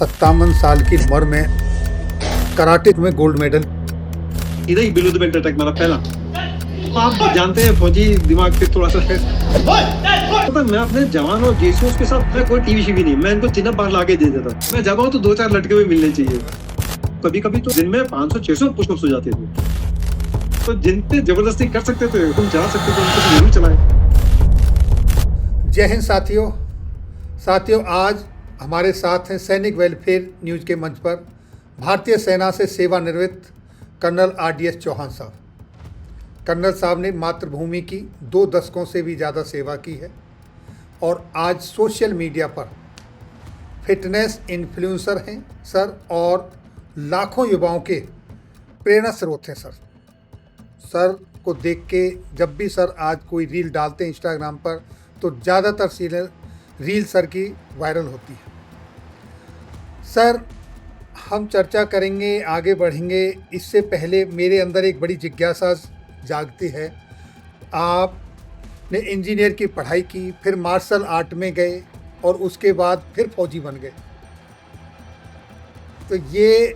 57 साल की उम्र में कराटे में गोल्ड मेडल। इधर ही बिलो द बेल्ट अटैक मारा पहला। आप जानते हैं फौजी दिमाग पे थोड़ा सा तो मैं अपने जवान और जेसीओस के साथ मैं कोई टीवी शीवी नहीं, मैं इनको चिन्ह बाहर लाके दे देता। मैं जब आऊँ तो 2-4 लटके भी मिलने चाहिए। कभी कभी तो दिन में 500-600 पुशअप्स हो जाते थे। तो जिन पे जबरदस्ती कर सकते थे, तुम चला सकते थे, उनको जरूर चलाएं। जय हिंद साथियों, आज हमारे साथ हैं सैनिक वेलफेयर न्यूज़ के मंच पर भारतीय सेना से सेवानिवृत्त कर्नल RDS चौहान साहब। कर्नल साहब ने मातृभूमि की 2 दशकों से भी ज़्यादा सेवा की है और आज सोशल मीडिया पर फिटनेस इन्फ्लुएंसर हैं सर, और लाखों युवाओं के प्रेरणा स्रोत हैं सर को देख के जब भी सर आज कोई रील डालते हैं इंस्टाग्राम पर तो ज़्यादातर रील सर की वायरल होती है। सर, हम चर्चा करेंगे, आगे बढ़ेंगे। इससे पहले मेरे अंदर एक बड़ी जिज्ञासा जागती है। आपने इंजीनियर की पढ़ाई की, फिर मार्शल आर्ट में गए और उसके बाद फिर फौजी बन गए। तो ये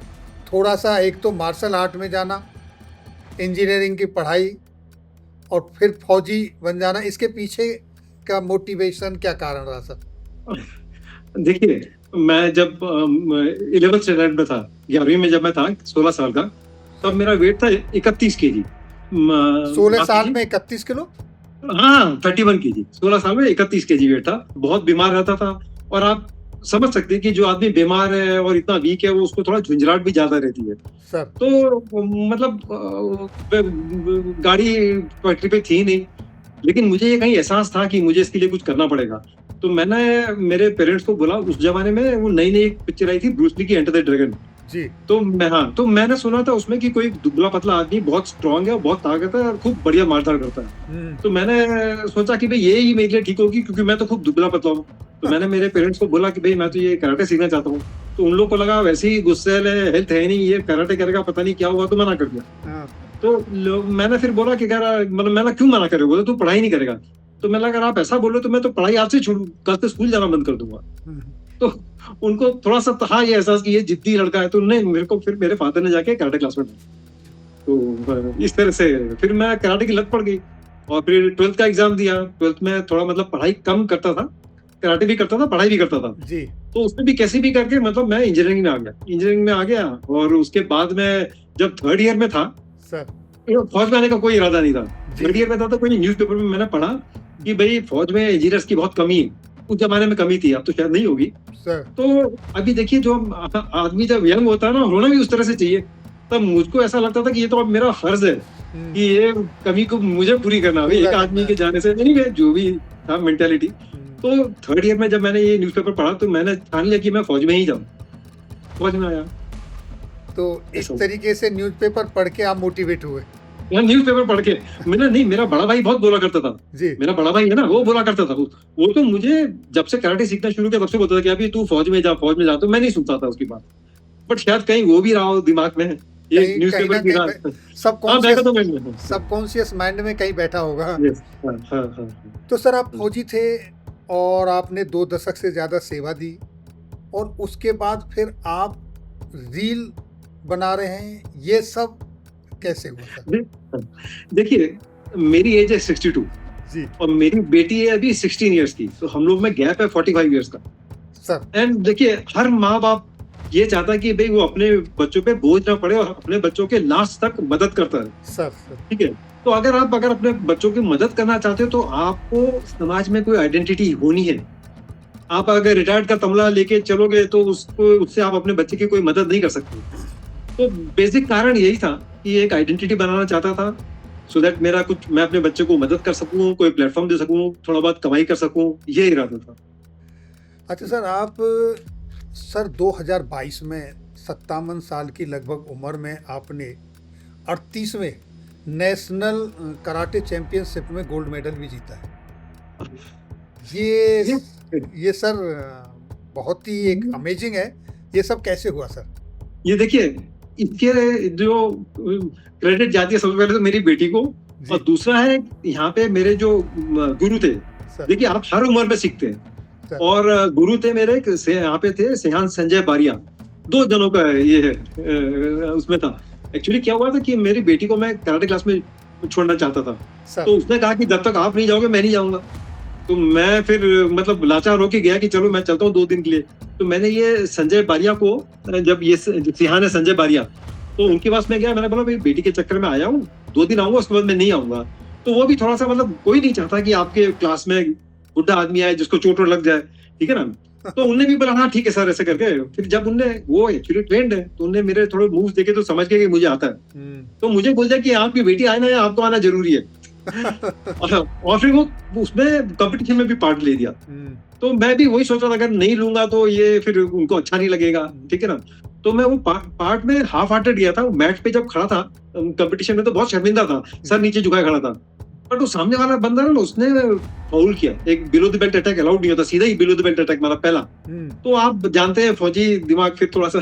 थोड़ा सा, एक तो मार्शल आर्ट में जाना, इंजीनियरिंग की पढ़ाई और फिर फौजी बन जाना, इसके पीछे का मोटिवेशन क्या कारण रहा सर? देखिए, मैं जब 11th स्टैंडर्ड में था, 11वीं में जब मैं था 16 साल का, तब मेरा वेट था 31 kg। 16 साल में 31 किलो? हाँ, 31 kg। 16 साल में 31 kg वेट था। बहुत बीमार रहता था और आप समझ सकते हैं कि जो आदमी बीमार है और इतना वीक है, वो उसको थोड़ा झुंझलाहट भी ज्यादा रहती है सर। तो मतलब गाड़ी पटरी पे थी नहीं, लेकिन मुझे ये कहीं एहसास था कि मुझे इसके लिए कुछ करना पड़ेगा। तो मैंने मेरे पेरेंट्स को बोला, उस जमाने में वो नई एक पिक्चर आई थी ब्रूस ली की, एंटर द ड्रैगन जी। तो मैंने सुना था उसमें कि कोई दुबला पतला आदमी बहुत स्ट्रांग है और बहुत ताकत है और खूब बढ़िया मारधाड़ करता है। तो मैंने सोचा कि भाई ये ही मेरे लिए ठीक होगी, क्योंकि मैं तो खूब दुबला पतला हूँ। तो मैंने मेरे पेरेंट्स को बोला कि भाई मैं तो ये कराटे सीखना चाहता हूँ। तो उन लोगों को लगा वैसे ही गुस्सेल है, हेल्थ है नहीं, ये कराटे करेगा पता नहीं क्या हुआ, तो मना कर दिया। तो मैंने फिर बोला कि मतलब मैंने क्यों मना करे, बोले तू पढ़ाई नहीं करेगा। तो मैंने अगर आप ऐसा बोलो तो मैं तो पढ़ाई आज से छोड़ू, कल से स्कूल जाना बंद कर दूंगा। तो उनको थोड़ा सा था ये एहसास कि ये जिद्दी लड़का है, तो उन्होंने मेरे को, फिर मेरे फादर ने जाके कराटे क्लास में डाला। तो इस तरह से फिर मैं कराटे की लत पड़ गई और फिर 12th का एग्जाम दिया। 12th में थोड़ा मतलब पढ़ाई कम करता था, कराटे भी करता था, पढ़ाई भी करता था जी। तो उसमें भी कैसे भी करके मतलब मैं इंजीनियरिंग में आ गया। और उसके बाद में जब 3rd ईयर में था सर, फौज में आने का कोई इरादा नहीं था। 3rd ईयर में था तो कोई न्यूज़पेपर में मैंने पढ़ा कि भाई फौज में इंजीनियर्स की बहुत कमी है। उस जमाने में कमी थी, अब तो शायद नहीं होगी सर। तो अभी देखिए, जो आदमी जब यंग होता है ना, होना भी उस तरह से चाहिए। तब मुझको ऐसा लगता था कि ये तो अब मेरा फर्ज है कि ये कमी को मुझे पूरी करना है, एक आदमी के जाने से नहीं, जो भी था मेंटालिटी। तो 3rd ईयर में जब मैंने ये न्यूज़पेपर पढ़ा तो मैंने ठान लिया कि मैं फौज में ही जाऊं। फौज में आया। तो इस तरीके से न्यूज़पेपर पढ़ के आप मोटिवेट हुए? न्यूज़पेपर पढ़ के मेरा बड़ा भाई बहुत बोला करता था जी। मेरा बड़ा भाई है ना, वो बोला करता था। वो तो मुझे जब से कराटे सीखना शुरू किया तब से बोलता था कि अभी तू फौज में जा। तो मैं नहीं सुनता था उसकी बात, बट शायद कहीं वो भी रहा हो दिमाग में, ये न्यूज़पेपर की बात सबकॉन्शियस माइंड में कहीं बैठा होगा। हाँ। तो सर, आप फौजी थे और आपने 2 दशक से ज़्यादा सेवा दी और उसके बाद फिर आप रील बना रहे हैं, ये सब कैसे हुआ सर? देखिए, मेरी एज है 62 जी। और मेरी बेटी है अभी 16 इयर्स की, तो हम लोग में गैप है 45 इयर्स का सर। एंड देखिए, हर माँ बाप ये चाहता है कि भाई वो अपने बच्चों पे बोझ ना पड़े और अपने बच्चों के लास्ट तक मदद करता है सर। ठीक है। तो अगर आप अपने बच्चों की मदद करना चाहते हो तो आपको समाज में कोई आइडेंटिटी होनी है। आप अगर रिटायर्ड का तमला लेके चलोगे तो उससे आप अपने बच्चे की कोई मदद नहीं कर सकते। तो बेसिक कारण यही था कि एक आइडेंटिटी बनाना चाहता था, सो दैट मैं अपने बच्चे को मदद कर सकूं, कोई प्लेटफॉर्म दे सकूं, थोड़ा बहुत कमाई कर सकूं, ये इरादा था। अच्छा सर, आप 2022 में 57 साल की लगभग उम्र में आपने 38वें नेशनल कराटे चैंपियनशिप में गोल्ड मेडल भी जीता है। ये सर बहुत ही एक अमेजिंग है। ये सब कैसे हुआ सर? ये देखिए, इसके जो क्रेडिट जाती है सबसे पहले तो मेरी बेटी को, और दूसरा है यहाँ पे मेरे जो गुरु थे। देखिए, आप हर उम्र में सीखते हैं। और गुरु थे मेरे यहाँ पे थे सेहान संजय बारिया, 2 जनों का ये है उसमें था। एक्चुअली क्या हुआ था कि मेरी बेटी को मैं कराटे क्लास में छोड़ना चाहता था, तो उसने कहा कि जब तक आप नहीं जाओगे मैं नहीं जाऊंगा। तो मैं फिर मतलब लाचार होके गया कि चलो मैं चलता हूँ 2 दिन के लिए। तो मैंने ये संजय बारिया को, जब ये सिहान है संजय बारिया, तो उनके पास में गया, मैंने बोला भाई बेटी के चक्कर में आया हूँ, 2 दिन आऊंगा, उसके बाद मैं नहीं आऊंगा। तो वो भी थोड़ा सा मतलब कोई नहीं चाहता कि आपके क्लास में बुढ़ा आदमी आए जिसको चोट लग जाए, ठीक है ना। तो उनने भी बोला हाँ ठीक है सर, ऐसे करके। फिर जब उनने, वो एक्चुअली ट्रेंड है, तो उन्होंने मेरे थोड़े मूव्स देखे तो समझ गए कि मुझे आता है। तो मुझे बोल दिया कि आपकी बेटी आए ना, आपको आना जरूरी है। और फिर वो उसमें कंपटीशन में भी पार्ट ले दिया। तो मैं भी वही सोच रहा था, अगर नहीं लूंगा तो ये फिर उनको अच्छा नहीं लगेगा, ठीक है ना। तो मैं वो पार्ट में हाफ हार्टेड गया था। मैच पे जब खड़ा था कंपटीशन में तो बहुत शर्मिंदा था, सर नीचे झुकाए खड़ा था। बट वो सामने वाला बंदा ना, उसने फाउल किया, एक below the belt attack allowed नहीं होता, सीधा ही बिलो द बेल्ट अटैक मारा पहला। तो आप जानते हैं फौजी दिमाग फिर थोड़ा सा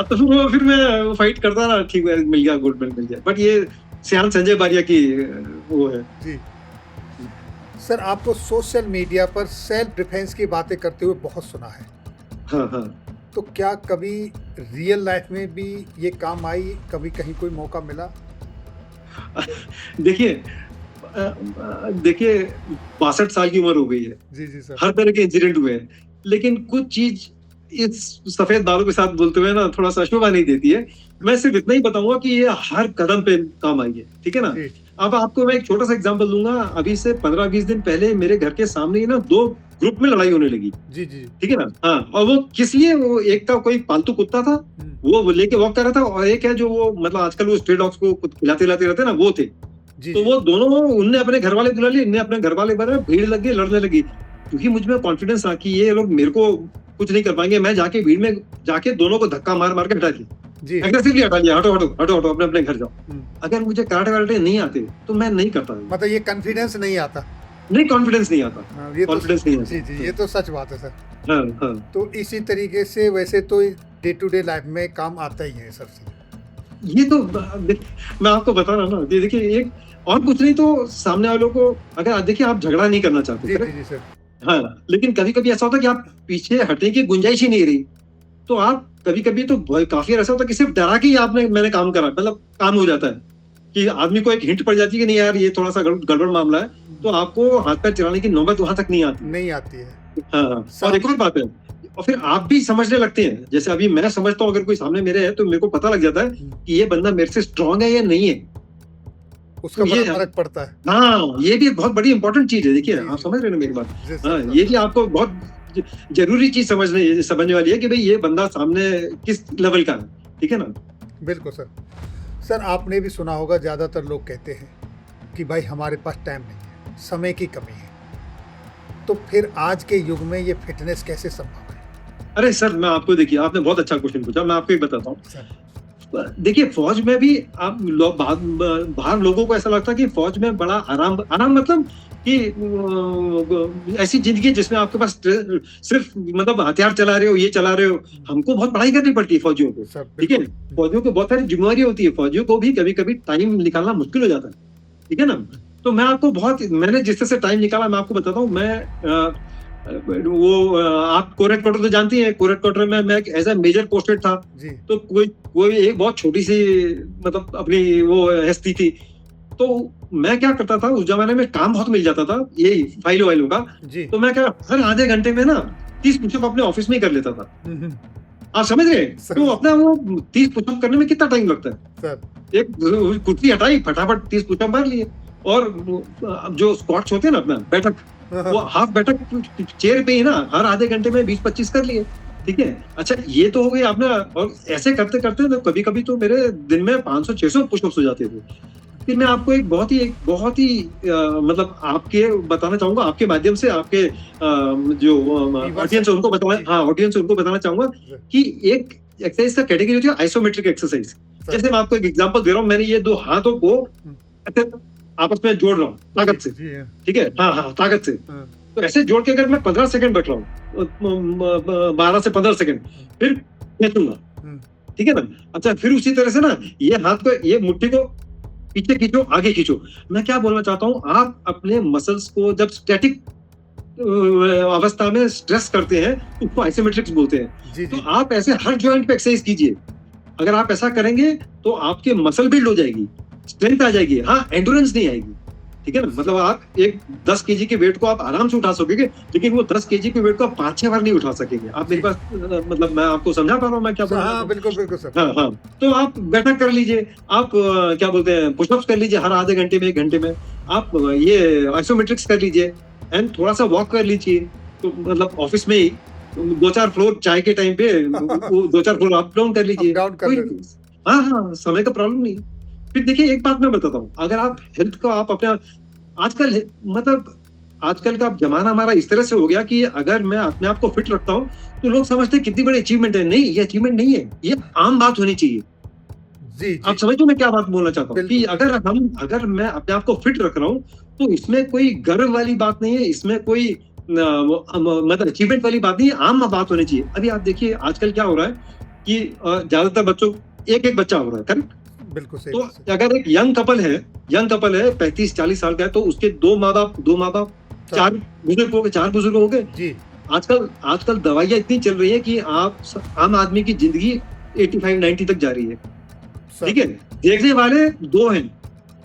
तो फिर मैं फाइट करता रहा, ठीक है, मिल गया, गोल्ड मेडल मिल गया। बट ये सिहान संजय बारिया की वो है जी। सर आपको सोशल मीडिया पर सेल्फ डिफेंस की बातें करते हुए बहुत सुना है। हाँ। तो क्या कभी रियल लाइफ में भी ये काम आई, कभी कहीं कोई मौका मिला? देखिए 62 साल की उम्र हो गई है जी सर। हर तरह के इंसिडेंट हुए हैं, लेकिन कुछ चीज इस सफेद बालों के साथ बोलते हुए ना थोड़ा सा शोभा नहीं देती है। मैं सिर्फ इतना ही बताऊंगा कि ये हर कदम पे काम आई है, ठीक है ना। अब आपको मैं एक छोटा सा एग्जांपल दूंगा। अभी से 15-20 दिन पहले मेरे घर के सामने ही ना 2 ग्रुप में लड़ाई होने लगी, जी, ठीक है ना। हाँ, और वो किस लिए, वो एक का कोई पालतू कुत्ता था, वो लेके वॉक कर रहा था, और एक है जो वो मतलब आजकल वो स्ट्रे डॉग्स को खिलाते रहते ना, वो थे। तो वो दोनों, उनने अपने घर वाले बुला लिए, इनने अपने घर वाले बुला लिए, भीड़ लग गई, लड़ने लगी। क्योंकि मुझ में कॉन्फिडेंस था कि ये लोग मेरे को कुछ नहीं कर पाएंगे, मैं जाके भीड़ में जाके दोनों को धक्का मार के हटा दिया, एग्रेसिवली हटा लिया, हटो अपने घर जाओ। अगर मुझे कराटे वाटे नहीं आते तो मैं नहीं करता, मतलब ये कॉन्फिडेंस नहीं आता, नहीं कॉन्फिडेंस नहीं आता, कॉन्फिडेंस नहीं आता। जी, ये तो सच बात है सर। हाँ। तो इसी तरीके से वैसे तो डे टू डे लाइफ में काम आता ही है सबसे। ये तो मैं आपको बता रहा ना, देखिए एक और कुछ नहीं तो सामने वालों को, अगर देखिए आप झगड़ा नहीं करना चाहते जी सर, हाँ, लेकिन कभी कभी ऐसा होता है कि आप पीछे हटने की गुंजाइश ही नहीं रही, तो आप कभी कभी तो काफी ऐसा होता है कि सिर्फ डरा के ही मैंने काम करा, मतलब काम हो जाता है कि आदमी को एक हिंट पड़ जाती है कि नहीं यार ये थोड़ा सा गड़बड़ मामला है, तो आपको हाथ पैर चलाने की नौबत वहां तक नहीं आती है। हाँ, और एक और बात है, और फिर आप भी समझने लगते हैं। जैसे अभी मैं समझता हूँ, अगर कोई सामने मेरे है तो मेरे को पता लग जाता है कि ये बंदा मेरे से स्ट्रांग है या नहीं है, उसका बड़ा फर्क पड़ता है। हाँ, ये भी बहुत बड़ी इंपॉर्टेंट चीज है। देखिए आप समझ रहे हैं मेरी बात। हाँ, ये भी आपको बहुत जरूरी चीज समझने वाली है कि भाई ये बंदा सामने किस लेवल का है, ठीक है ना। बिल्कुल सर। सर आपने भी सुना होगा, ज्यादातर लोग कहते हैं कि भाई हमारे पास टाइम नहीं है, समय की कमी है। तो फिर आज के युग में ये फिटनेस कैसे संभव है? अरे सर, मैं आपको, देखिए आपने बहुत अच्छा क्वेश्चन पूछा, मैं आपको एक बताता हूँ। देखिए फौज में भी आप बाहर लोगों को ऐसा लगता है कि फौज में बड़ा आराम मतलब कि ऐसी जिंदगी जिसमें आपके पास सिर्फ मतलब हथियार चला रहे हो, ये चला रहे हो। हमको बहुत पढ़ाई करनी पड़ती है फौजियों को, ठीक है। फौजियों को बहुत सारी जिम्मेवारी होती है, फौजियों को भी कभी कभी टाइम निकालना मुश्किल हो जाता है, ठीक है ना। तो मैं आपको मैंने जिस तरह से टाइम निकाला मैं आपको बताता हूँ। मैं आप कोरेट क्वार्टर तो जानती हैं, कोरेट क्वार्टर में मैं एज ए मेजर पोस्टेड था जी। तो कोई एक बहुत छोटी सी मतलब अपनी वो हस्ती थी। तो मैं क्या करता था, उस जमाने में काम बहुत मिल जाता था यही फाइलों का जी। तो मैं क्या हर आधे घंटे में ना 30 पुशअप अपने ऑफिस में ही कर लेता था। आप समझ रहे हैं? तो अपना वो 30 पुशअप करने में कितना टाइम लगता है सर? एक कुर्सी हटाई, फटाफट 30 पुशअप मार लिए। और जो स्क्वाट्स होते हैं ना, अपना बैठक, वो हाफ बैठक चेयर पे ही ना हर आधे घंटे में 20-25 कर लिए, ठीक है। अच्छा, ये तो हो गई आपने। और ऐसे करते करते तो कभी कभी तो मेरे दिन में 500-600 पुशअप्स हो जाते थे। फिर मैं आपको एक बहुत ही मतलब आपके बताना चाहूंगा, आपके माध्यम से आपके जो ऑडियंस है उनको बताना, हाँ ऑडियंस उनको बताना चाहूंगा कि एक एक्सरसाइज का कैटेगरी होती है आइसोमेट्रिक एक्सरसाइज। जैसे मैं आपको एक एग्जांपल दे रहा हूँ, मैंने ये 2 हाथों को आपस में जोड़ रहा हूँ ताकत से, ठीक है। हाँ, ताकत से। तो ऐसे जोड़ के अगर मैं 15 सेकंड बैठ रहा हूँ, 12 से 15 सेकंड, फिर खींचूंगा, ठीक है ना। अच्छा, फिर उसी तरह से ना ये हाथ को, ये मुट्ठी को पीछे खींचो, आगे खींचो। मैं क्या बोलना चाहता हूँ, आप अपने मसल्स को जब स्टैटिक अवस्था में स्ट्रेस करते हैं, उसको आइसोमेट्रिक्स बोलते हैं। जी तो जी आप ऐसे हर जॉइंट पे एक्सरसाइज कीजिए। अगर आप ऐसा करेंगे तो आपके मसल बिल्ड हो जाएगी, स्ट्रेंथ आ जाएगी, हाँ एंड्योरेंस नहीं आएगी, ठीक है ना। मतलब आप एक 10 केजी के वेट को आप आराम से उठा सकोगे, लेकिन वो 10 केजी के वेट को आप 5-6 बार नहीं उठा सकेंगे। आप मेरे पास मतलब मैं आपको समझा पा रहा हूँ मैं क्या बोल रहा हाँ हूँ? बिल्कुल बिल्कुल सर। हाँ हाँ, तो आप बैठक कर लीजिए, आप क्या बोलते हैं पुशअप्स कर लीजिए हर आधे घंटे में, 1 घंटे में। आप ये आइसोमेट्रिक्स कर लीजिए एंड थोड़ा सा वॉक कर लीजिए। तो मतलब ऑफिस में ही 2-4 फ्लोर चाय के टाइम पे वो 2-4 फ्लोर अप डाउन कर लीजिए। अप डाउन कर कोई लेते। हाँ हाँ, समय का प्रॉब्लम नहीं। फिर देखिए एक बात मैं बताता हूँ, अगर आप हेल्थ को आप अपने आजकल मतलब आजकल का जमाना हमारा इस तरह से हो गया कि अगर मैं अपने आप को फिट रखता हूँ तो लोग समझते हैं कितनी बड़ी अचीवमेंट है। नहीं, ये अचीवमेंट नहीं है, ये आम बात होनी चाहिए। जी आप जी समझ रहे हो मैं क्या बात बोलना चाहता हूँ कि बिल्कुल। अगर मैं अपने आप को फिट रख रहा हूँ तो इसमें कोई गर्व वाली बात नहीं है, इसमें कोई मतलब अचीवमेंट वाली बात नहीं है, आम बात होनी चाहिए। अभी आप देखिए आजकल क्या हो रहा है कि ज्यादातर बच्चों एक बच्चा हो रहा है, करेक्ट? बिल्कुल सही तो बात है। अगर एक यंग कपल है 35-40 साल का है, तो उसके दो माँ बाप 4 बुजुर्ग हो गए। जी आजकल दवाइयां इतनी चल रही है कि आम आदमी की जिंदगी 85-90 तक जा रही है, सर। ठीक है। देखने वाले 2 हैं,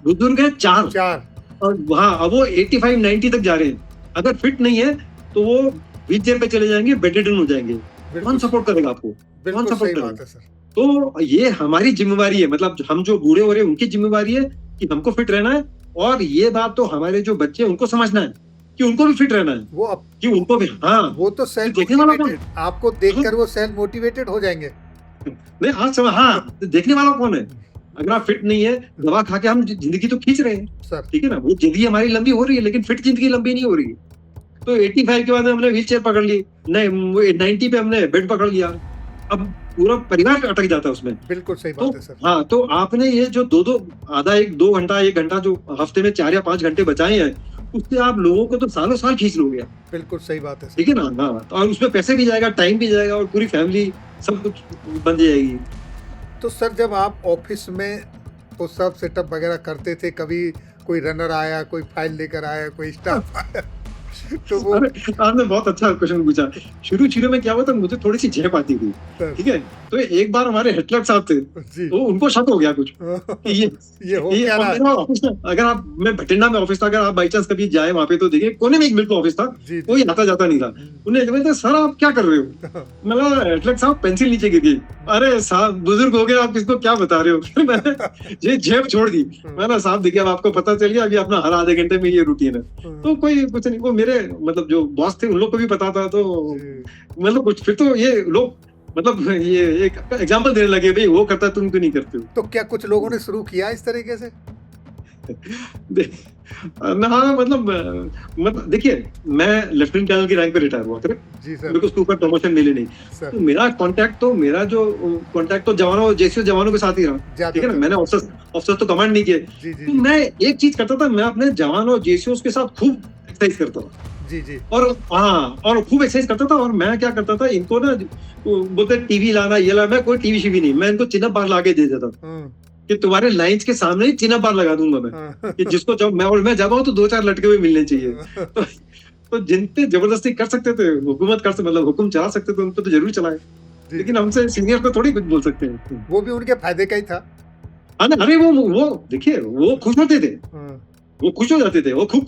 बुजुर्ग है 4, 4 और वहां अब वो 85-90 तक जा रहे हैं। अगर फिट नहीं है तो वो व्हील चेयर पे चले जाएंगे, बेडरिडन हो जाएंगे। कौन बिल्कुल सपोर्ट करेगा आपको? कौन बिल्कुल सपोर्ट सही करेगा? बात है सर। तो ये हमारी जिम्मेवारी है, मतलब हम जो बूढ़े हो रहे हैं उनकी जिम्मेवारी है कि हमको फिट रहना है। और ये बात तो हमारे जो बच्चे हैं उनको समझना है कि उनको भी फिट रहना है, वो अब कि उनको भी हाँ वो तो सेल्फ देखने वाला कौन? मोटिवेटेड, आपको देखकर वो सेल्फ मोटिवेटेड हो जाएंगे। नहीं हाँ समय हाँ, देखने वाला कौन है? अगर आप फिट नहीं है, दवा खा के हम जिंदगी तो खींच रहे हैं, सर ठीक है ना। वो जिंदगी हमारी लंबी हो रही है, लेकिन फिट जिंदगी लंबी नहीं हो रही है। तो 85 के बाद हमने व्हील चेयर पकड़ ली, नहीं 90 पे हमने बेड पकड़ लिया, अब पूरा परिवार अटक जाता है उसमें। बिल्कुल सही तो बात है सर। हाँ, तो आपने ये जो आधा 1 घंटा जो हफ्ते में 4 या 5 घंटे बचाए हैं, उससे आप लोगों को तो सालों साल खींच लोगे आप, बिल्कुल सही बात है सर। ठीक है ना। हाँ, और उसमें पैसे भी जाएगा, टाइम भी जाएगा, और पूरी फैमिली सब कुछ बन जाएगी। तो सर जब आप ऑफिस में पुशअप सेटअप वगैरह करते थे, कभी कोई रनर आया, कोई फाइल लेकर आया, कोई स्टाफ आया तो वो अरे आपने बहुत अच्छा क्वेश्चन पूछा। शुरू में क्या हुआ था, मुझे थोड़ी सी झेप आती थी, सर ठीक है। तो एक बार हमारे हेडलर साहब थे, जी तो उनको शक हो गया कुछ कि ये हो ये क्या रहा है? मेरा ऑफिस था, अगर आप मैं भटिंडा में ऑफिस था, अगर आप बाई चांस कभी जाए वहां पे तो देखिए कोने में एक बिल्कुल ऑफिस था, जी कोई आता जाता नहीं था। उन्हें बोलते सर आप क्या कर रहे हो? मैं हेडलर साहब पेंसिल नीचे गिर गई। अरे साहब बुजुर्ग हो गए, आप किसको क्या बता रहे हो? फिर मैंने ये जेब छोड़ दी। मैंने साहब देखिए अब आपको पता चल गया, अभी अपना हर आधे घंटे में ये रूटीन है। तो कोई कुछ नहीं, वो मेरे मतलब जो बॉस थे उन लोग को भी पता था, तो मतलब कुछ फिर तो ये लोग मतलब ये एक एग्जांपल देने लगे, भाई वो करता है तुम क्यों नहीं करते हो? तो क्या कुछ लोगों ने शुरू किया इस तरीके से? ना मतलब देखिए मैं लेफ्टिनेंट जनरल की रैंक पे रिटायर हुआ, करेक्ट। जी सर। मेरे को उसके ऊपर प्रमोशन मिली नहीं, सर तो मेरा कांटेक्ट तो जवानों के साथ ही रहा, ठीक है ना। मैंने ऑफिसर्स तो कमांड नहीं किए। जी जी तो मैं एक चीज करता था, मैं अपने जवानों जेसीओ के साथ खूब एक्सरसाइज करता था, जी जी और हाँ, और खूब एक्सरसाइज करता था। और मैं क्या करता था, इनको ना बोलते टीवी लाना, ये लाना, मैं कोई टीवी शीवी नहीं, मैं इनको चिन्ह बार ला के दे देता था कि तुम्हारे लाइंस के सामने ही चिन्ह बार लगा दूंगा मैं, कि जिसको जब मैं जब आऊँ तो 2-4 लटके हुए मिलने चाहिए। तो जिन पे जबरदस्ती कर सकते थे, हुकूमत कर सकते, मतलब हुक्म चला सकते थे, उन पे तो जरूर चलाए, लेकिन हमसे सीनियर को थोड़ी कुछ बोल सकते हैं। वो भी उनके फायदे का ही था। अरे वो देखिए वो खुश होते थे, वो खुश हो जाते थे, वो खूब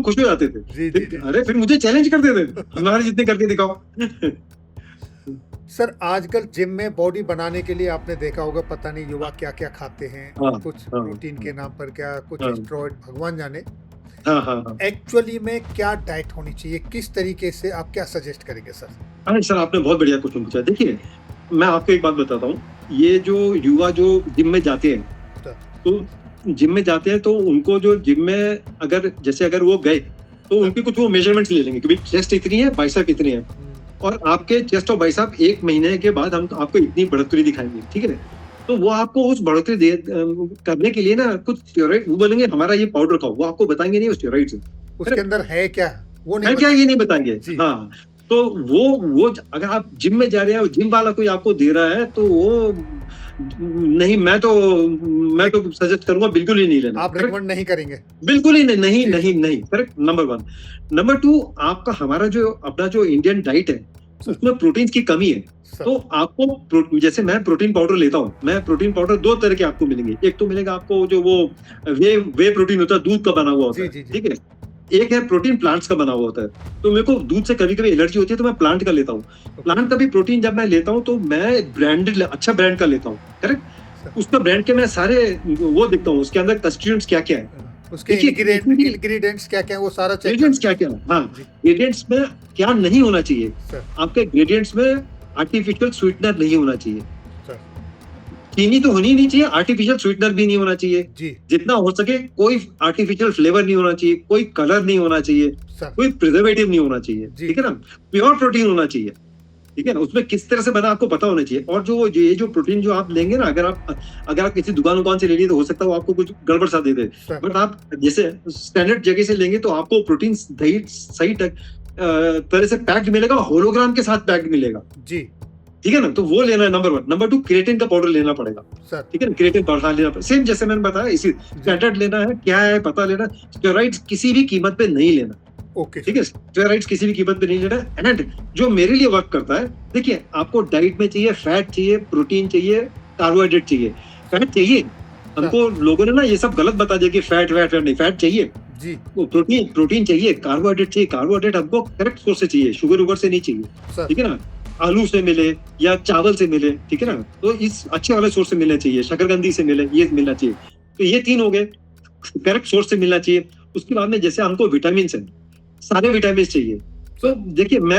खुश हो जाते थे। जी जी जी। अरे फिर मुझे चैलेंज करते थे, हमारे जितने करके दिखाओ। सर आजकल जिम में बॉडी बनाने के लिए आपने देखा होगा, पता नहीं युवा क्या क्या खाते हैं, हाँ, कुछ हाँ, प्रोटीन के नाम पर क्या, कुछ हाँ। स्टेरॉइड, भगवान जाने। हाँ। एक्चुअली में क्या डाइट होनी चाहिए, किस तरीके से आप क्या सजेस्ट करेंगे सर? अरे सर आपने बहुत बढ़िया क्वेश्चन पूछा। देखिए मैं आपको एक बात बताता हूँ, ये जो युवा जो जिम में जाते हैं, तो जिम में जाते हैं तो उनको जो जिम में अगर वो गए तो उनके कुछ वो मेजरमेंट्स ले लेंगे कि भाई चेस्ट इतनी है, बाइसेप इतनी है, और आपके चेस्ट और बाइसेप 1 महीने के बाद हम आपको इतनी बढ़ोतरी दिखाएंगे, ठीक है। तो वो आपको उस बढ़ोतरी करने के लिए ना कुछ स्टेरॉइड, वो बोलेंगे हमारा ये पाउडर खाओ, वो आपको बताएंगे नहीं वो स्टेरॉइड्स है, उसके अंदर है क्या, वो है नहीं क्या ये नहीं बताएंगे। जी। हाँ, तो वो अगर आप जिम में जा रहे हैं और जिम वाला कोई आपको दे रहा है, तो वो नहीं, मैं तो सजेस्ट करूंगा बिल्कुल ही नहीं लेना। आप रिकमेंड नहीं करेंगे? बिल्कुल ही नहीं, नहीं जी। नहीं नहीं, करेक्ट, नंबर 1। नंबर 2, आपका हमारा जो अपना जो इंडियन डाइट है सर। उसमें प्रोटीन की कमी है। सर। तो आपको जैसे मैं प्रोटीन पाउडर लेता हूँ, मैं प्रोटीन पाउडर 2 तरह के आपको मिलेंगे। एक तो मिलेगा आपको जो वो वे प्रोटीन होता है, दूध का बना हुआ होता जी, है, जी, जी। ठीक है। एक है प्रोटीन प्लांट्स का बना हुआ होता है। तो मेरे को दूध से कभी कभी एलर्जी होती है, तो मैं प्लांट का लेता हूँ। प्लांट का भी प्रोटीन जब मैं लेता हूँ तो मैं ब्रांडेड अच्छा ब्रांड का लेता हूँ, करेक्ट। सर। उसका ब्रांड के मैं सारे वो देखता हूँ, उसके अंदर कंस्टिट्यूएंट्स क्या क्या है, उसके देखिए, इंग्रेडिएंट्स क्या क्या है, वो सारा चेक इंग्रेडिएंट्स क्या क्या है। हाँ, जी। इंग्रेडिएंट्स में क्या नहीं होना चाहिए। सर। आपके इंग्रेडिएंट्स में आर्टिफिशियल स्वीटनर नहीं होना चाहिए। सर। चीनी तो होनी नहीं चाहिए, आर्टिफिशियल स्वीटनर भी नहीं होना चाहिए। जी। जितना हो सके कोई आर्टिफिशियल फ्लेवर नहीं होना चाहिए, कोई कलर नहीं होना चाहिए, सर। कोई प्रिजर्वेटिव नहीं होना चाहिए, जी। ठीक है ना। प्योर प्रोटीन होना चाहिए, ठीक है ना। उसमें किस तरह से बना आपको पता होना चाहिए। और ये जो प्रोटीन जो आप लेंगे ना, अगर आप किसी दुकान से ले लिए तो हो सकता है वो आपको कुछ गड़बड़ सा दे दे। सर। बट आप जैसे स्टैंडर्ड जगह से लेंगे तो आपको प्रोटीन सही तरह से पैक्ड मिलेगा, होलोग्राम के साथ पैक्ड मिलेगा, जी। ठीक है ना। तो वो लेना है नंबर 1। नंबर 2, क्रिएटिन का पाउडर लेना पड़ेगा, सर। ठीक है ना। क्रिएटिन पाउडर लेना पड़ेगा, सेम जैसे मैंने बताया, इसी स्टैंडर्ड लेना है, क्या है पता लेना। स्टेरॉइड्स किसी भी कीमत पे नहीं लेना, ओके। ठीक है। स्टेरॉइड्स किसी भी कीमत पे नहीं लेना। एंड जो मेरे लिए वर्क करता है, देखिए, आपको डाइट में चाहिए फैट चाहिए, प्रोटीन चाहिए, कार्बोहाइड्रेट चाहिए। फैट चाहिए, हमको लोगों ने ना ये सब गलत बता दिया कि फैट नहीं, फैट चाहिए जी। वो, प्रोटीन चाहिए, कार्बोहाइड्रेट चाहिए। कार्बोहाइड्रेट हमको करेक्ट सोर्स से चाहिए, शुगर उगर से नहीं चाहिए, सर। ठीक है ना। आलू से मिले या चावल से मिले, ठीक है ना। तो इस अच्छे वाले सोर्स से मिलना चाहिए, शकरकंदी से मिले, ये मिलना चाहिए। तो ये 3 हो गए, करेक्ट सोर्स से मिलना चाहिए। उसके बाद में जैसे हमको विटामिन है, सारे विटामिन चाहिए। तो देखिए, मैं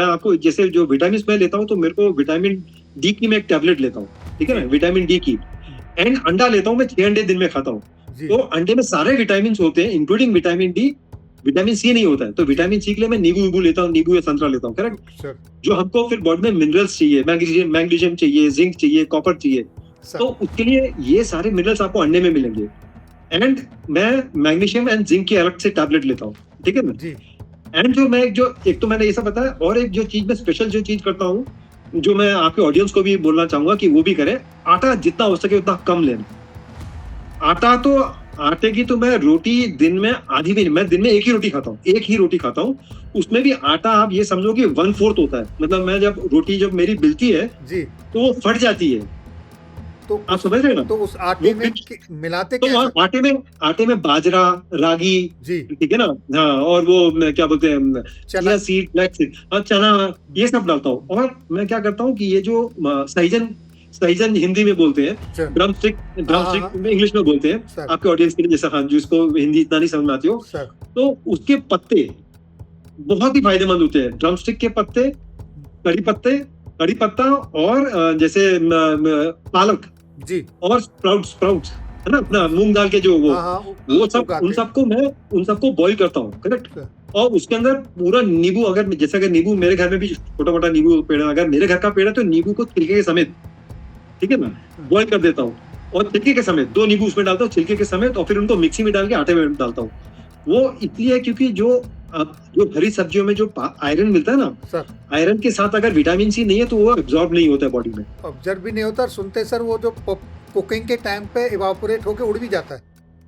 आपको जैसे जो विटामिन मैं लेता हूँ, तो मेरे को विटामिन डी की मैं एक टैबलेट लेता हूँ, ठीक है ना, विटामिन डी की। एंड अंडा लेता हूँ मैं, 6 अंडे दिन में खाता हूँ। तो अंडे में सारे विटामिन होते हैं, including vitamin D. Vitamin C नहीं होता है, तो विटामिन सी के लिए मैं नींबू लेता हूँ, नींबू या संतरा लेता हूँ, करेक्ट। जो हमको फिर बॉडी में मिनरल्स चाहिए, मैग्नीशियम चाहिए, जिंक चाहिए, कॉपर चाहिए। तो उसके लिए ये सारे मिनरल्स आपको अंडे में मिलेंगे। एंड मैं मैग्नीशियम एंड जिंक की अलग से टैबलेट लेता हूँ, ठीक है ना जी। एंड जो एक तो मैंने ये सब बताया, और एक जो चीज मैं स्पेशल जो चीज करता हूँ, जो मैं आपके ऑडियंस को भी बोलना चाहूंगा कि वो भी करे, आटा जितना हो सके उतना कम लेना। आटे की तो मैं रोटी दिन में आधी भी नहीं, मैं दिन में एक ही रोटी खाता हूँ। उसमें भी आटा आप ये समझो कि 1/4 होता है। मतलब मैं जब मेरी बिलती है जी, तो वो फट जाती है। तो आप समझ रहे हैं ना। तो उस आटे में मिलाते तो आटे में बाजरा, रागी जी, ठीक है ना, हाँ, और वो क्या बोलते हैं, चिया सीड, ब्लैक सीड, चना, ये सब डालता हूँ। और मैं क्या करता हूँ कि ये जो सहजन हिंदी में बोलते हैं, ड्रमस्टिक इंग्लिश में बोलते हैं, आपके ऑडियंस के लिए, जैसा हाँ, जिसको हिंदी इतना नहीं समझ में आती हो, तो उसके पत्ते बहुत ही फायदेमंद होते हैं। ड्रमस्टिक के पत्ते, कड़ी पत्ता, और जैसे पालक जी, और स्प्राउट्स है ना, अपना मूंग दाल के जो वो सब, उन सबको बॉईल करता हूँ, करेक्ट। और उसके अंदर पूरा नींबू, अगर नींबू मेरे घर में भी छोटा मोटा नींबू पेड़ है, अगर मेरे घर का पेड़ है तो नींबू को छिलके के समेत, ठीक है ना, बॉईल कर देता हूँ। और छिलके के समेत 2 नींबू उसमें डालता हूँ, छिलके के समेत, और फिर उनको मिक्सी में डाल के आटे में डालता हूँ। वो इसलिए क्योंकि जो हरी सब्जियों में जो आयरन मिलता है ना सर, आयरन के साथ अगर विटामिन सी नहीं है तो वो एब्जॉर्ब नहीं होता है बॉडी में, ऑब्जर्व भी नहीं होता। सुनते सर, वो जो कुकिंग के टाइम पे इवापोरेट होके उड़ भी जाता है।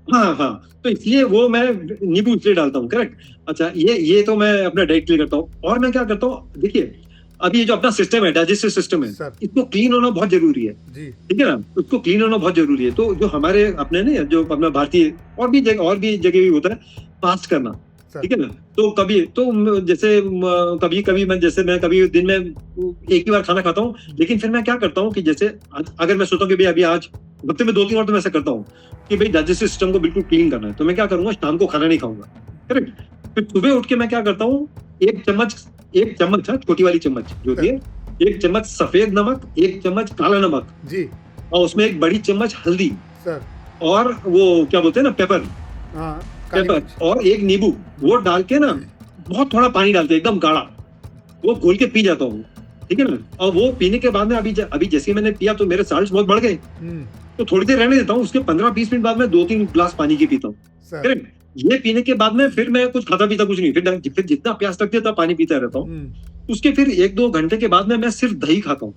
हाँ, तो इसलिए वो मैं नींबू इसलिए डालता हूँ, करेक्ट। अच्छा, ये तो मैं अपना डाइट के लिए करता हूँ। और मैं क्या करता हूँ, देखिए, अभी ये जो अपना सिस्टम है, डाइजेस्टिव सिस्टम है, इसको क्लीन होना बहुत जरूरी है, ठीक है ना, उसको क्लीन होना बहुत जरूरी है। तो जो हमारे अपने ने जो अपना भारतीय और भी जगह भी होता है, फास्ट करना, ठीक है ना। तो कभी मैं कभी दिन में एक ही बार खाना खाता हूँ। लेकिन फिर मैं क्या करता हूँ कि जैसे अगर मैं सोचता हूँ कि भाई अभी आज हफ्ते में 2-3 बार तो मैं ऐसा करता हूँ कि भाई डाइजेस्टिव सिस्टम को बिल्कुल क्लीन करना है, तो मैं क्या करूंगा, शाम को खाना नहीं खाऊंगा, करेक्ट। फिर सुबह उठ के मैं क्या करता हूँ, एक चम्मच छोटी वाली चम्मच जो होती है, 1 चम्मच सफेद नमक, 1 चम्मच काला नमक जी, और उसमें 1 बड़ी चम्मच हल्दी सर, और वो क्या बोलते हैं ना, पेपर, और 1 नींबू, वो डाल के ना बहुत थोड़ा पानी डालते एकदम गाढ़ा, वो घोल के पी जाता हूँ, ठीक है ना। और वो पीने के बाद में अभी जैसे मैंने पिया तो मेरे साल्ट्स बहुत बढ़ गए, तो थोड़ी देर रहने देता हूँ। उसके 15-20 मिनट बाद में 2-3 ग्लास पानी की पीता हूँ, करेक्ट। ये पीने के बाद में फिर मैं कुछ खाता पीता कुछ नहीं, फिर जितना प्यास लगती है तब पानी पीता रहता हूँ। उसके फिर 1-2 घंटे के बाद में मैं सिर्फ दही खाता हूँ,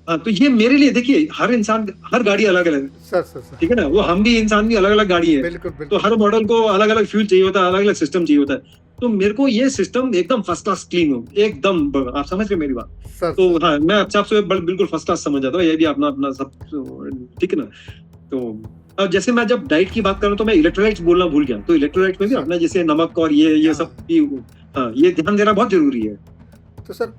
हाँ, तो ये मेरे लिए देखिए, हर इंसान, हर गाड़ी अलग अलग है, सर ठीक है ना, वो हम भी इंसान भी अलग अलग गाड़ी है, बिल्कुल तो बिल्कुल हर मॉडल को अलग अलग फ्यूल चाहिए होता है, अलग अलग सिस्टम चाहिए होता है। तो मेरे को ये सिस्टम एकदम फर्स्ट क्लास क्लीन हो, एकदम आप समझ रहे मेरी बात। सर तो सर हाँ, मैं अच्छा आपसे बिल्कुल फर्स्ट क्लास समझ जाता हूँ, ये भी अपना अपना सब, ठीक है ना। तो अब जैसे मैं जब डाइट की बात करूँ तो मैं इलेक्ट्रोलाइट्स बोलना भूल गया, तो इलेक्ट्रोलाइट्स में भी सर अपना जैसे नमक और ये सब हाँ। भी, हाँ, ये ध्यान देना बहुत जरूरी है। तो सर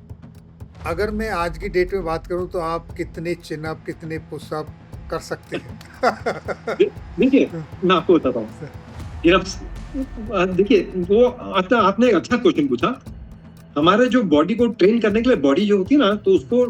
अगर मैं आज की डेट में बात करूं तो आप कितने चिनअप कितने पुशअप कर सकते हैं? देखिए, मैं आपको बताता हूँ, ये देखिए, वो आपने एक अच्छा क्वेश्चन पूछा। हमारे जो बॉडी को ट्रेन करने के लिए, बॉडी जो होती है ना, तो उसको,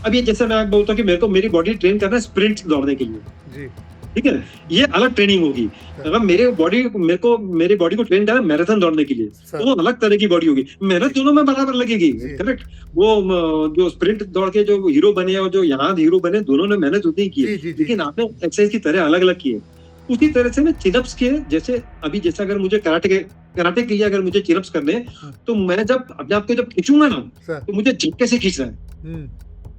अब ये जैसे मैं बोलता हूँ कि मेरे को मेरी बॉडी ट्रेन करना है स्प्रिंट दौड़ने के लिए, जी ठीक है, ये अलग ट्रेनिंग होगी। अगर मेरे बॉडी को ट्रेन करना है मैराथन दौड़ने के लिए, तो वो अलग तरह की बॉडी होगी, मेहनत दोनों में बराबर लगेगी, करेक्ट। वो जो स्प्रिंट दौड़ के जो हीरो बने और जो यहाँ हीरो बने, दोनों ने मेहनत उतनी की है, लेकिन आपने एक्सरसाइज की तरह अलग अलग की है। उसी तरह से मैं चिनअप्स के, जैसे अभी जैसे अगर मुझे कराटे के लिए अगर मुझे चिनअप्स करने हैं, तो मैं जब अपने आप को जब खींचूंगा ना, तो मुझे झटके से खींचना है,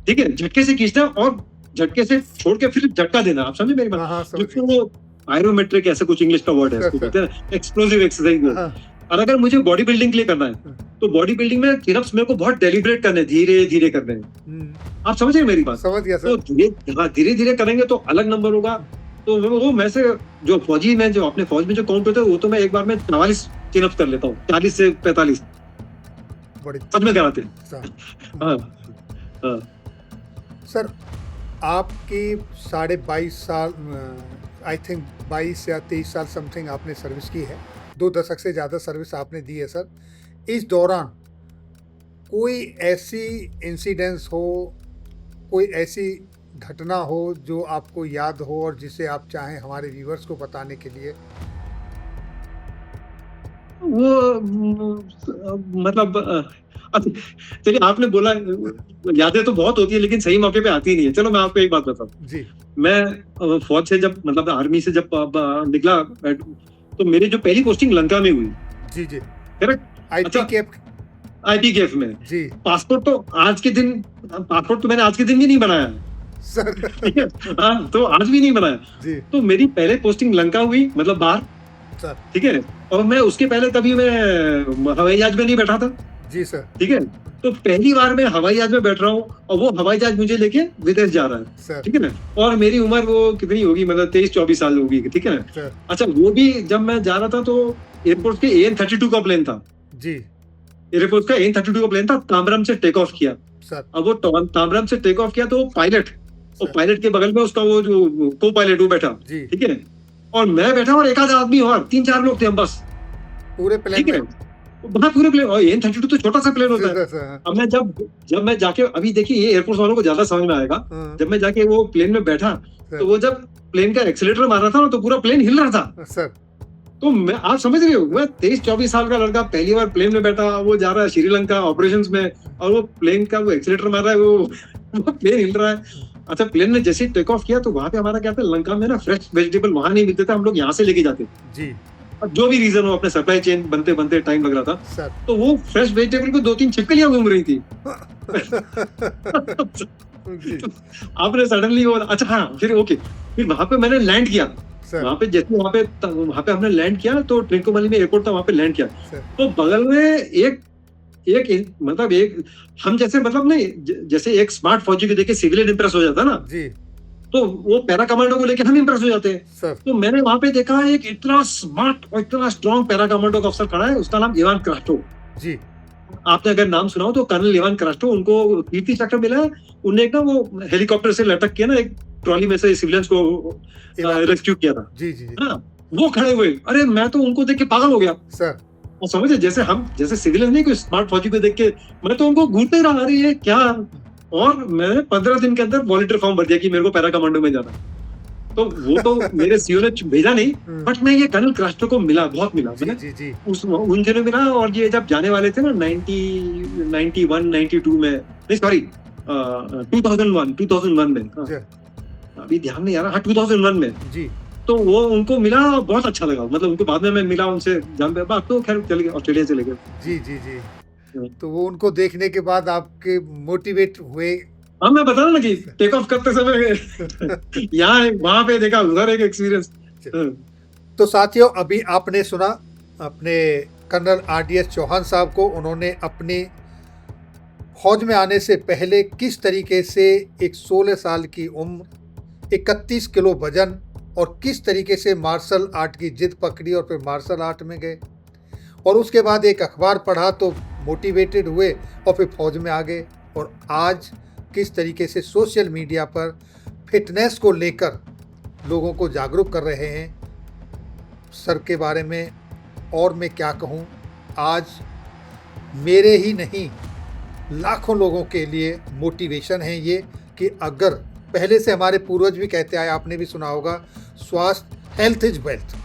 ठीक है, झटके से खींचना और झटके से छोड़ के फिर झटका देना, आप समझे मेरी बात। जिसको वो पायरोमेट्रिक ऐसा कुछ इंग्लिश का वर्ड है, उसको कहते हैं एक्सप्लोसिव एक्सरसाइज। और अगर मुझे बॉडी बिल्डिंग के लिए करना है, तो बॉडी बिल्डिंग में चिनअप्स मेरे को बहुत डेलिब्रेट करने, धीरे धीरे करने हैं, आप समझ रहे मेरी बात। समझ गया सर। तो धीरे धीरे करेंगे तो अलग नंबर होगा। तो वो मैं से जो फौजी में, जो अपने फौज में जो काउंट होता है, वो तो मैं एक बार में 44 चिनअप्स कर लेता हूँ, 40 से 45 सच में कराते हैं। हाँ हाँ सर आपकी 22.5 साल, आई थिंक 22 या 23 साल समथिंग आपने सर्विस की है, 2 दशक से ज़्यादा सर्विस आपने दी है सर। इस दौरान कोई ऐसी इंसिडेंस हो, कोई ऐसी घटना हो जो आपको याद हो और जिसे आप चाहें हमारे व्यूअर्स को बताने के लिए? वो मतलब चलिए, आपने बोला यादें तो बहुत होती है, लेकिन सही मौके पे आती नहीं है। चलो मैं आपको एक बात बताऊं जी। मैं फौज से जब, मतलब आर्मी से जब निकला, तो मेरी जो पहली पोस्टिंग लंका में हुई। जी जी करेक्ट। आईपीकेएफ में जी। पासपोर्ट तो मैंने आज के दिन भी नहीं बनाया सर। ठीक है, हाँ, तो आज भी नहीं बनाया जी। तो मेरी पहले पोस्टिंग लंका हुई, मतलब बाहर, ठीक है। और मैं उसके पहले कभी मैं हवाई जहाज में नहीं बैठा था। जी सर। ठीक है, तो पहली बार मैं हवाई जहाज में बैठ रहा हूँ और वो हवाई जहाज मुझे लेके विदेश जा रहा है, ठीक है ना। और मेरी उम्र वो कितनी होगी, मतलब 23-24 साल होगी, ठीक है ना। अच्छा, वो भी जब मैं जा रहा था तो एयरपोर्ट के AN-32 का प्लेन था जी। एयरपोर्ट का AN-32 का प्लेन था, ताम्बरम से टेक ऑफ किया सर। अब वो ताम्बरम से टेक ऑफ किया तो पायलट के बगल में उसका वो जो को पायलट वो बैठा, ठीक है, और मैं बैठा और एक आध आदमी और 3-4 लोग थे हम बस पूरे प्लेन में। हाँ, पूरे प्लेन, और AN-32 तो छोटा सा प्लेन होता है। अब मैं जब मैं जाके, अभी देखिए ये एयरफोर्स वालों को ज्यादा समझ में आएगा, जब मैं जाके वो प्लेन में बैठा तो वो जब प्लेन का एक्सीलरेटर मार रहा था ना, तो पूरा प्लेन हिल रहा था सर। तो मैं, आप समझ रहे हो, मैं 23-24 साल का लड़का पहली बार प्लेन में बैठा, वो जा रहा है श्रीलंका ऑपरेशंस में, और वो प्लेन का वो एक्सीलरेटर मार रहा है, वो प्लेन हिल रहा है। अच्छा, प्लेन ने जैसे टेक ऑफ किया तो वहां पे हमारा क्या था, लंका में ना फ्रेश वेजिटेबल वहां नहीं मिलते थे, हम लोग यहाँ से लेके जाते जी। अब जो भी रीजन हो, अपने सप्लाई चेन बनते बनते टाइम लग रहा था सर। तो वो फ्रेश वेजिटेबल को 2-3 छिपकलियां घूम रही थी आपने सडनली वो, अच्छा हाँ, फिर वहां पे मैंने लैंड किया, वहां पे जैसे वहां पे हमने लैंड किया तो ट्रिंकोमाली में एयरपोर्ट था, वहां पे लैंड किया तो बगल में एक मतलब एक, हम जैसे, मतलब नहीं, जैसे एक स्मार्ट फौजी को देखे सिविलियन इंप्रेस हो जाता है ना जी, तो वो पैरा कमांडो को लेके हम इंप्रेस हो जाते हैं सर। तो मैंने वहां पे देखा एक इतना स्मार्ट और इतना स्ट्रॉन्ग पैरा कमांडो का अफसर खड़ा है, उसका नाम इवान क्रास्टो जी। आपने अगर नाम सुना हो तो कर्नल इवान क्रास्टो, उनको कीर्ति चक्र मिला है। उन्हें एक ना वो हेलीकॉप्टर से लटक के ना एक ट्रॉली में से सिविलियंस को रेस्क्यू किया था जी जी। हाँ, वो खड़े हुए, अरे मैं तो उनको देख के पागल हो गया सर। और समझे, जैसे सिविलियन नहीं, कोई स्मार्ट फौजी को देख के मैं तो उनको घूरते रहा, अरे ये क्या। और मैंने 15 दिन के अंदर वॉलंटियर फॉर्म भर दिया कि मेरे को पैरा कमांडो में जाना। तो वो तो मेरे सीओ ने भेजा नहीं, बट मैं ये कर्नल क्रास्टो को मिला, बहुत मिला जी, जी, जी। उन दिनों में ना, और ये जब जाने वाले थे ना 91-92 में, नहीं सॉरी 2001 में, अभी ध्यान नहीं आ रहा, हाँ 2001 में जी। तो वो उनको मिला, बहुत अच्छा लगा, मतलब उनको बाद में मैं मिला उनसे, जान पे बात, तो खैर चले गए, ऑस्ट्रेलिया चले गए जी जी जी। तो वो उनको देखने के बाद आपके मोटिवेट हुए? हाँ, मैं बता रहा ना कि टेक ऑफ करते समय यहाँ वहां पे देखा, उधर एक एक्सपीरियंस। तो साथियों, अभी आपने सुना अपने कर्नल RDS चौहान साहब को। उन्होंने अपनी फौज में आने से पहले किस तरीके से एक 16 साल की उम्र, 31 किलो वजन और किस तरीके से मार्शल आर्ट की जिद पकड़ी और फिर मार्शल आर्ट में गए, और उसके बाद एक अखबार पढ़ा तो मोटिवेटेड हुए और फिर फौज में आ गए, और आज किस तरीके से सोशल मीडिया पर फिटनेस को लेकर लोगों को जागरूक कर रहे हैं। सर के बारे में और मैं क्या कहूँ, आज मेरे ही नहीं लाखों लोगों के लिए मोटिवेशन है ये, कि अगर पहले से हमारे पूर्वज भी कहते आए, आपने भी सुना होगा, स्वास्थ्य, हेल्थ इज वेल्थ,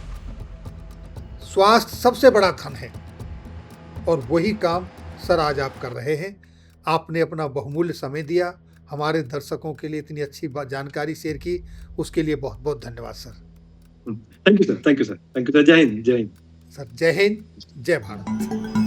स्वास्थ्य सबसे बड़ा धन है, और वही काम सर आज आप कर रहे हैं। आपने अपना बहुमूल्य समय दिया, हमारे दर्शकों के लिए इतनी अच्छी जानकारी शेयर की, उसके लिए बहुत बहुत धन्यवाद sir. Thank you sir, thank you sir, thank you sir. जय हिंद, जय हिंद सर। जय हिंद, जय भारत।